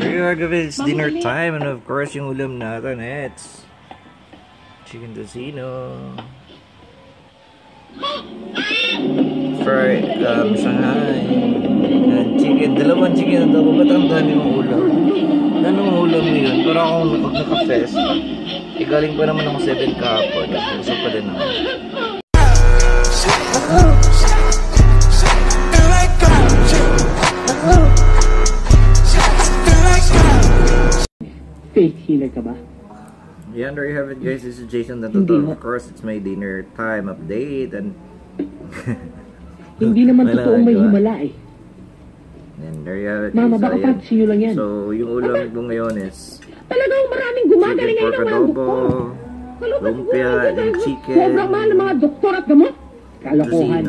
It's dinner time, and of course yung ulam natin, it's chicken tocino, fried Shanghai, and chicken, dalawang chicken adobo. Ba't ang dami mong ulam? Anong ulam mo yun? Para akong naka-fest. Galing pa naman ako 7 kahapon. Usap pa din ako. Fake healer ka ba? Yeah, there you have it, guys. This is Jason Dantuto. Of course, it's my dinner time update and hindi naman totoong may himala eh. And there you have it, Mama, baka patsin nyo lang yan. So, yung ulam ko ngayon is talagang maraming gumagaling ngayon ng mga doktor. lumpia, and chicken. Sobrang mahal ng mga doktor at gamot. Kalokohan.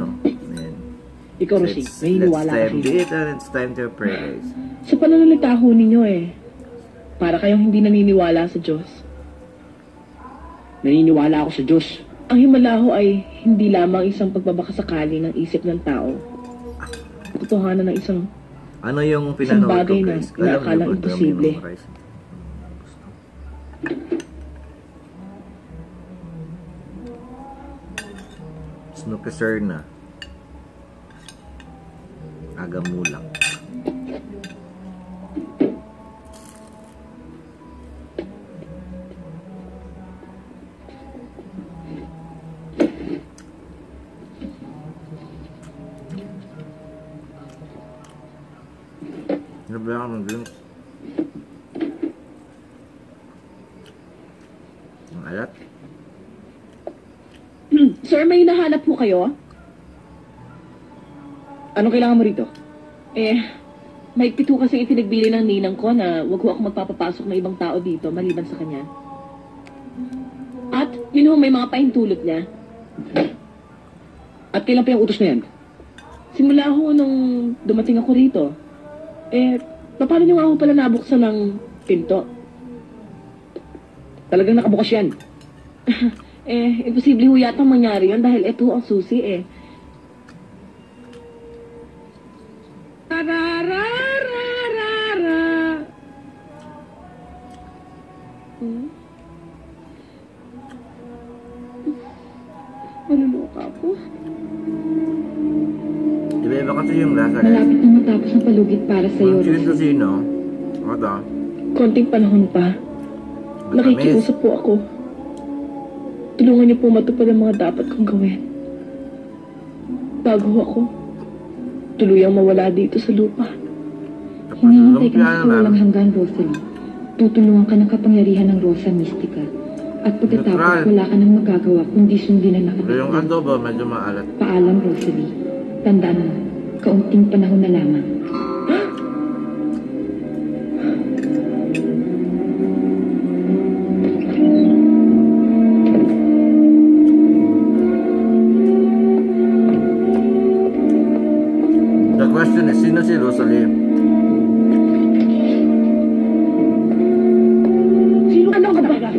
Ikaw, Rosing, may hiniwala ka siya. It's time to pray, guys. Sa pananalita ho ninyo eh, para kayong hindi naniniwala sa Diyos. Naniniwala ako sa Diyos. Ang himala ho ay hindi lamang isang pagbabakasakali ng isip ng tao. Totohanan ng isang ano yung pinanood ko, guys? Na inakalang imposible. Snooker na. Agamulang. Nabla ako ng drinks. Ang alat. Sir, may hinahanap po kayo? Anong kailangan mo rito? May pito kasi ipinagbili ng ninang ko na wag ho ako magpapapasok ng ibang tao dito maliban sa kanya. At yun ho, may mga pahintulot niya. At kailan pa yung utos na yan? Simula ho nung dumating ako rito. Paano nyo nga ho pala nabuksan ng pinto? Talagang nakabukas yan. Imposible ho yata mangyari yun dahil ito ang susi eh. Maluloka ako. Iba-iba kasi yung lasa. Malapit na matapos ang palugit para sa iyo. Chicken tocino. Oda. Konting panahon pa. Nakikiusap po ako. Tulungan niyo po matupad ang mga dapat kong gawin. Bago ako tuluyang mawala dito sa lupa. Hinihintay ka na sa walang hanggan, Rosalie. Tutulungan ka ng kapangyarihan ng Rosa Mystica. At pagkatapos wala ka nang magagawa kundi sundin ang nakatapos. Yung adobo medyo maalat. Paalam, Rosalie. Tandaan mo, kaunting panahon na lamang. The question is, sino si Rosalie? Sino ka naman ka?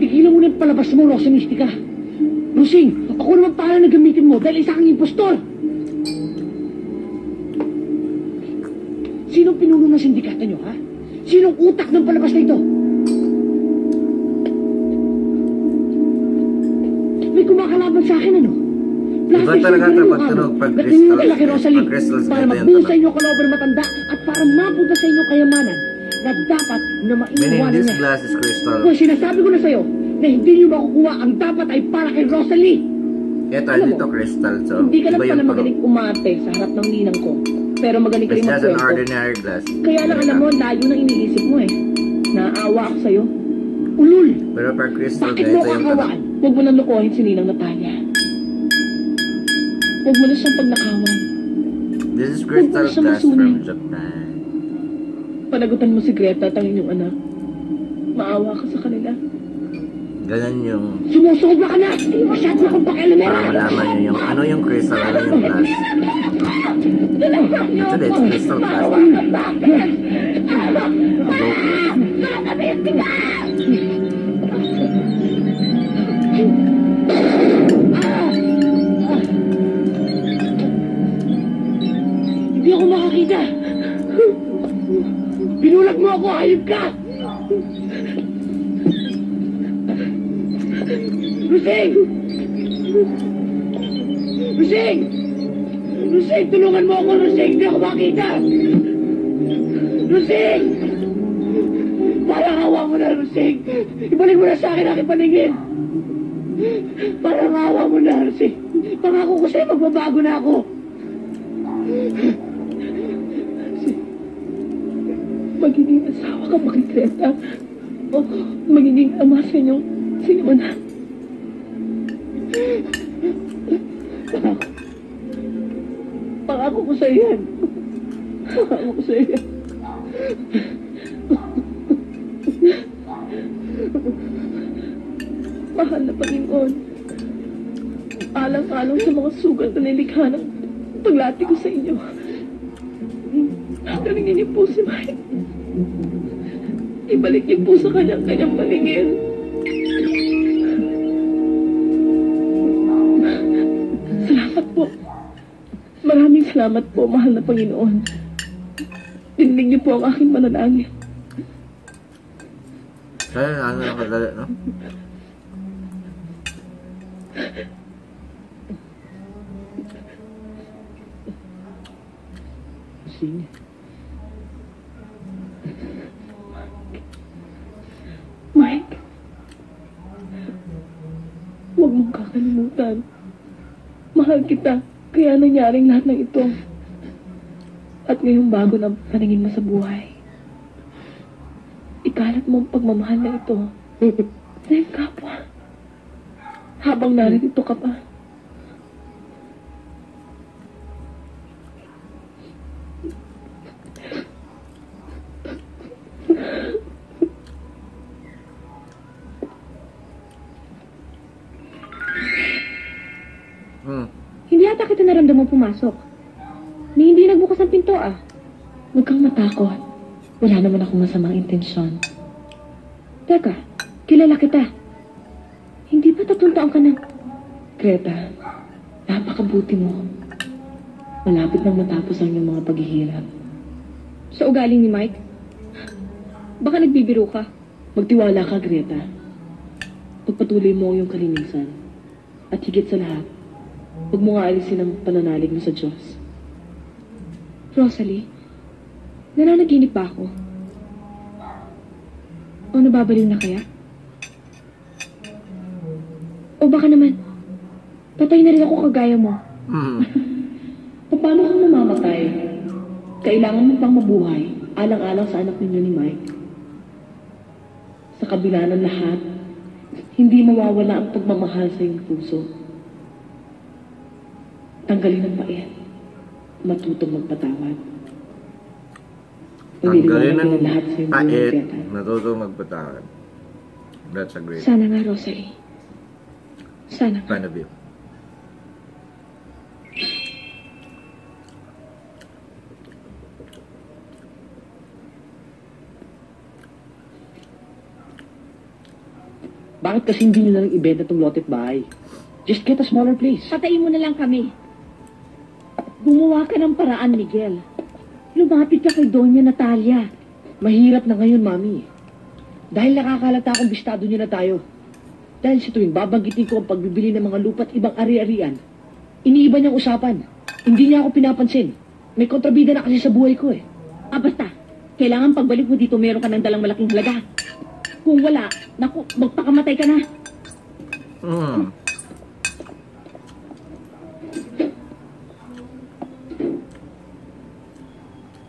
Tigilan mo na palabas mo, Rosa Mystica. Rosing, ako naman para na gamitin mo dahil isa kang impostor. Sinong pinuno ng sindikata nyo, ha? Sinong utak ng palabas na ito? May kumakalaban sa akin, ano? Iba talaga ito pagtunog pag crystals para magbuo sa inyo kalober matanda at para mapunta sa inyo kayamanan na dapat na maiiwanan this niya. glass is crystal. Kung sinasabi ko na sa'yo na hindi niyo makukuha ang dapat ay para kay Rosalie. Ito, dito crystal. So, hindi ka lang iba pala yung magaling umate sa harap ng ninang ko. Pero magaling ka rin It's just an magkwento. ordinary glass. Kaya lang alam mo, layo ng iniisip mo eh. Naawa ako sa'yo. Ulul! Pero per crystal, Bakit mo ganito yung kakawaan? Huwag mo nang lukuhin si Ninang Natalia. Huwag mo na siyang pagnakawan. This is crystal Huwag mo na glass siyang from masuni. Japan. Panagutan mo si Greta at ang inyong anak. Maawa ka sa kanila. Ganyan yung Sumusobra ka na! Masyado na kong pakialamera! para malaman nyo yung ano yung crystal, ano yung glass. Actually, it's crystal glass. Hindi ako makakita. Pinuno mo ako, hayop ka! Rosing! Rosing! Rosing, tulungan mo ako, Rosing! Hindi ako makita! Rosing! Parang awa mo na, Rosing! Ibalik mo na sa akin aking paningin! Parang awa mo na, Rosing! Pangako ko sa'yo, magbabago na ako! Magiging asawa ka ba kay Greta? O magiging ama sa inyong anak? Pangako ko sa'yo yan. Pangako ko sa'yo yan. Mahal na Panginoon, alang-alang sa mga sugal na nilikha ng paglati ko sa inyo. Galingan niyo po si Mike. Ibalik niyo po sa kanyang paningin. Salamat po. Maraming salamat po, mahal na Panginoon. Dindig niyo po ang aking manalangin. Kaya ano lang kadali, no? Sige. Mike, huwag mong kakalimutan. Mahal kita, kaya nangyaring lahat ng ito. At ngayong bago ng paningin mo sa buhay, ikalat mo ang pagmamahal na ito sa iyong kapwa. Habang narito ka pa. Hindi ata kita naramdaman pumasok. Ni hindi nagbukas ang pinto ah. Huwag kang matakot. Wala naman akong masamang intensyon. Teka, kilala kita. Hindi ba 3 taon ka na? Greta, napakabuti mo. Malapit nang matapos ang iyong mga paghihirap. Sa ugali ni Mike? Baka nagbibiro ka. Magtiwala ka, Greta. Pagpatuloy mo ang iyong kalinisan. At higit sa lahat, huwag mo nga alisin ang pananalig mo sa Diyos. Rosalie, nananaginip ba ako? O nababaliw na kaya? O baka naman, patay na rin ako kagaya mo. Paano kang mamamatay? Kailangan mo pang mabuhay, alang-alang sa anak ninyo ni Mike. Sa kabila ng lahat, hindi mawawala ang pagmamahal sa iyong puso. Tanggalin ang pait. Matutong magpatawad. Tanggalin ang lahat sa iyong pait. Greta. Natutong magpatawad. That's a great Sana nga, Rosalie. Sana nga. kind of you. Bakit kasi hindi nyo na lang ibenta itong lote at bahay? Just get a smaller place. Patayin mo na lang kami. Gumawa ka ng paraan, Miguel. Lumapit ka kay Doña Natalia. Mahirap na ngayon, Mami. Dahil nakakalata akong bistado nyo na tayo. Dahil sa tuwing babanggitin ko ang pagbibili ng mga lupa at ibang ari-arian, iniiba niyang usapan. Hindi niya ako pinapansin. May kontrabida na kasi sa buhay ko eh. Ah, basta. Kailangan pagbalik mo dito, meron ka ng dalang malaking halaga. Kung wala, naku, magpakamatay ka na.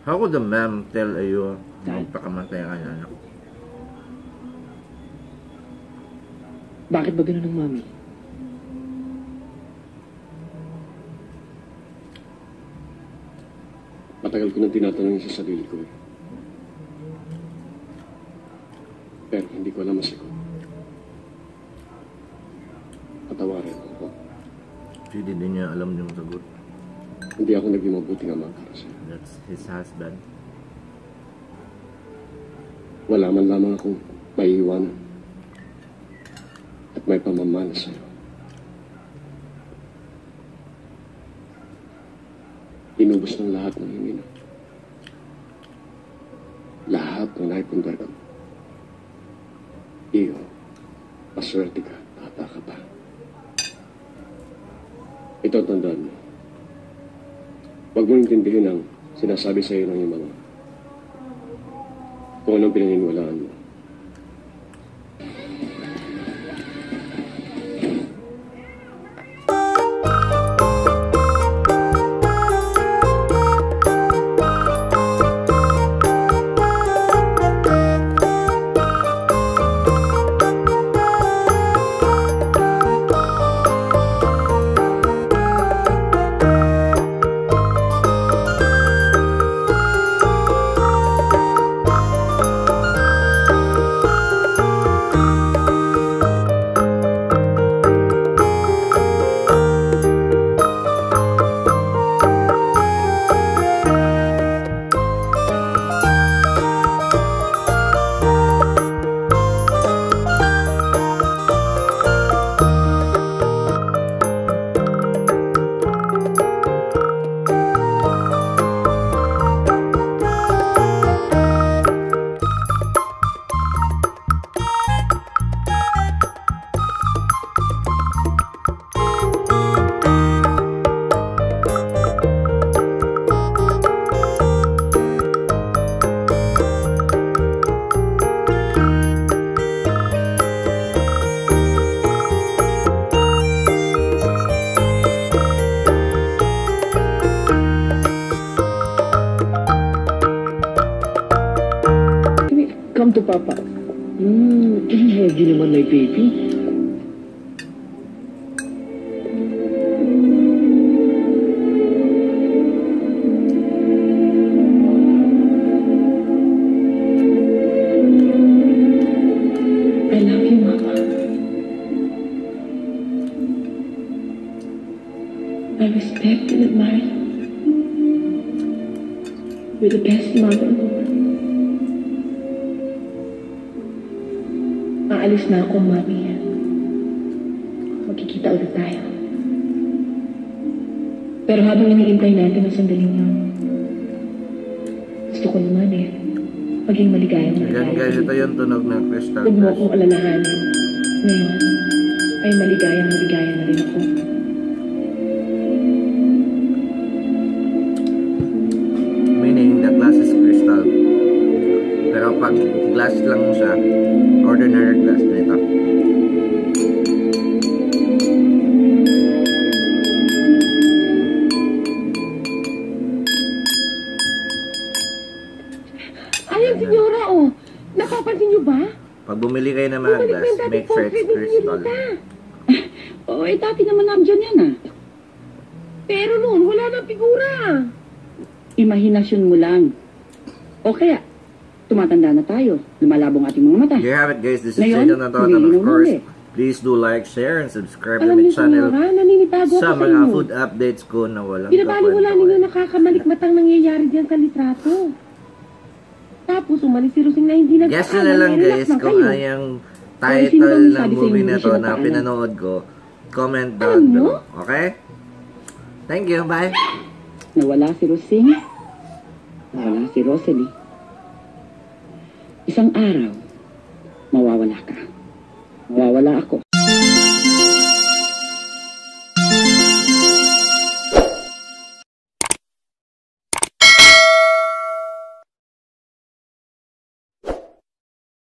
How could the ma'am tell you magpakamatay ka na? Bakit ba ganun ang Mami? Matagal ko nang tinatanong sa sarili ko eh. Pero hindi ko alam masagot. Patawarin ko po. Hindi din niya alam yung sagot. Hindi ako naging mabuting ama para sa'yo. That's his husband. Wala man lamang akong maiiwanan. At may pamamana sa'yo. Inubos ng lahat ng hingin. lahat ng naipundar ko. Iyo, paswerte ka, bata ka pa. Ito ang tandaan mo. Huwag mo intindihin ang sinasabi sa iyo ng iyong mga kung anong pinaniniwalaan mo. Come to Papa. Heavy naman my baby. I love you, Mama. I respect and admire you. You're the best mother in the world. Aalis na ako, Mami. Magkikita ulit tayo. Pero habang iniintay natin ang sandaling yun, gusto ko naman maging maligayang Yan guys, ito yung tunog ng Crystal Huwag mo Dust. akong alalahanin. Ngayon, ay maligayang na rin ako. Meaning, the glass is crystal. Pero pag glass lang siya, ordinary glass nito. Ayan, senyora, oh. Napapansin niyo ba? Pag bumili kayo ng mga glass, make sure it's crystal. Oo, dati naman nandiyan yan Pero noon, wala nang figura. Imahinasyon mo lang. O kaya, tumatanda na tayo. Lumalabong ating mga mata. There you have it guys, this is Ngayon, Jadon Natotan. Of nililinaw course, ulit. please do like, share, and subscribe to Alam my niyo, channel senyora, naninibago sa ako sa mga inyo. food updates ko na walang Binabaliwala ninyo kakwento. nakakamalikmatang nangyayari diyan sa litrato. Tapos umalis si Rosing na hindi Guess nyo na lang guys kung ano yung Ay, sino title bang ng sabi sa'yo movie hindi na to siya na nataanan? pinanood ko. Comment Alam down nyo? below. Okay? Thank you. Bye. Nawala si Rosing. Nawala si Rosalie. Isang araw, mawawala ka. Mawawala ako.